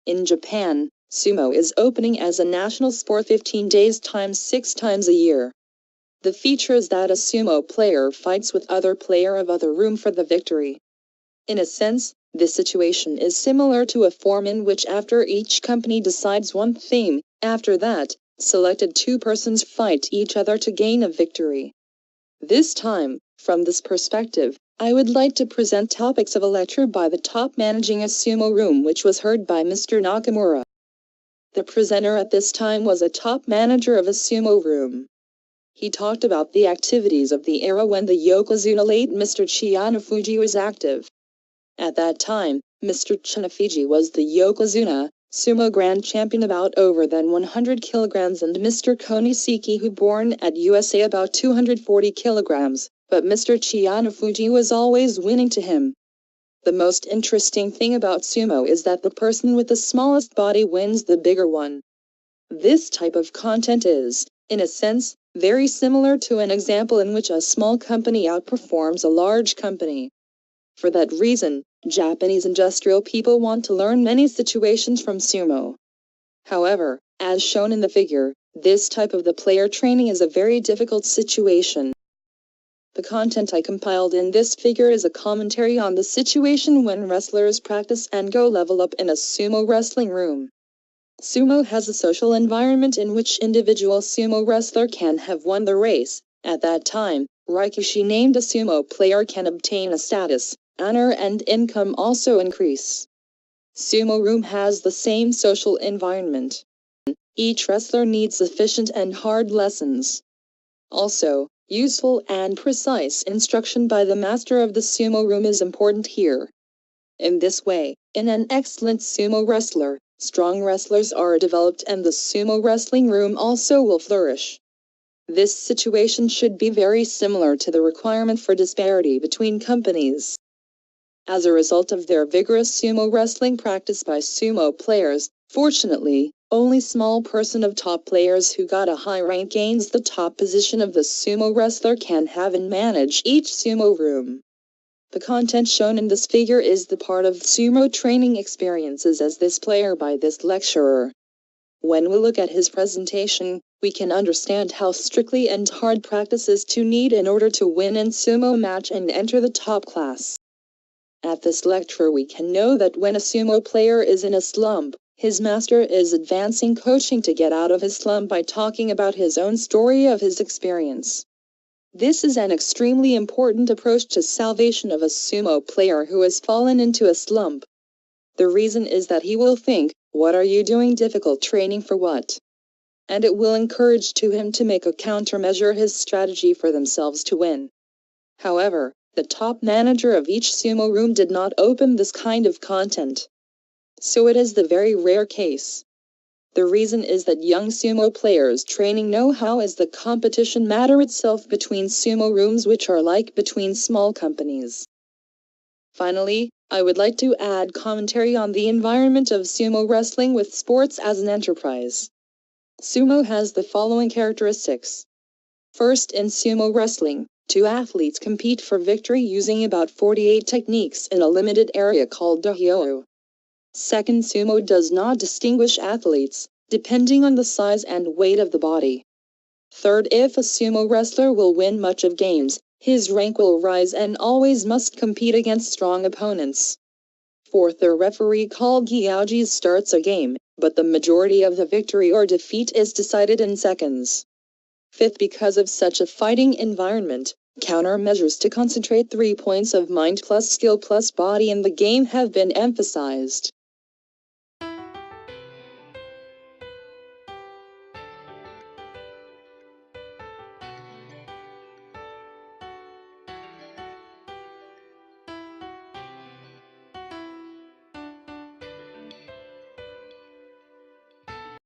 In Japan, sumo is opening as a national sport 15 days times 6 times a year. The feature is that a sumo player fights with other player of other room for the victory. In a sense, this situation is similar to a form in which after each company decides one theme, after that, selected two persons fight each other to gain a victory. This time, from this perspective, I would like to present topics of a lecture by the top managing a sumo room which was heard by Mr. Nakamura. The presenter at this time was a top manager of a sumo room. He talked about the activities of the era when the Yokozuna late Mr. Chianafuji was active. At that time, Mr. Chianafuji was the Yokozuna sumo grand champion about over than 100 kilograms and Mr. Koniseki who born at USA about 240 kilograms, but Mr. Chianafuji was always winning to him. The most interesting thing about sumo is that the person with the smallest body wins the bigger one. This type of content is, in a sense, very similar to an example in which a small company outperforms a large company. For that reason, Japanese industrial people want to learn many situations from sumo. However, as shown in the figure, this type of the player training is a very difficult situation. The content I compiled in this figure is a commentary on the situation when wrestlers practice and go level up in a sumo wrestling room. Sumo has a social environment in which individual sumo wrestler can have won the race. At that time, Rikishi named a sumo player can obtain a status, honor and income also increase. Sumo room has the same social environment. Each wrestler needs efficient and hard lessons. Also, useful and precise instruction by the master of the sumo room is important here. In this way, in an excellent sumo wrestler, strong wrestlers are developed and the sumo wrestling room also will flourish. This situation should be very similar to the requirement for disparity between companies. As a result of their vigorous sumo wrestling practice by sumo players, fortunately, only small person of top players who got a high rank gains the top position of the sumo wrestler can have and manage each sumo room. The content shown in this figure is the part of sumo training experiences as this player by this lecturer. When we look at his presentation, we can understand how strictly and hard practices to need in order to win in sumo match and enter the top class. At this lecture we can know that when a sumo player is in a slump, his master is advancing coaching to get out of his slump by talking about his own story of his experience. This is an extremely important approach to salvation of a sumo player who has fallen into a slump. The reason is that he will think, what are you doing difficult training for what? And it will encourage to him to make a countermeasure his strategy for themselves to win. However, the top manager of each sumo room did not open this kind of content. So it is the very rare case. The reason is that young sumo players training know how is the competition matter itself between sumo rooms which are like between small companies. Finally, I would like to add commentary on the environment of sumo wrestling with sports as an enterprise. Sumo has the following characteristics. First, in sumo wrestling, two athletes compete for victory using about 48 techniques in a limited area called dohyo. Second, sumo does not distinguish athletes, depending on the size and weight of the body. Third, if a sumo wrestler will win much of games, his rank will rise and always must compete against strong opponents. Fourth, the referee called gyauji starts a game, but the majority of the victory or defeat is decided in seconds. Fifth, because of such a fighting environment, countermeasures to concentrate 3 points of mind plus skill plus body in the game have been emphasized.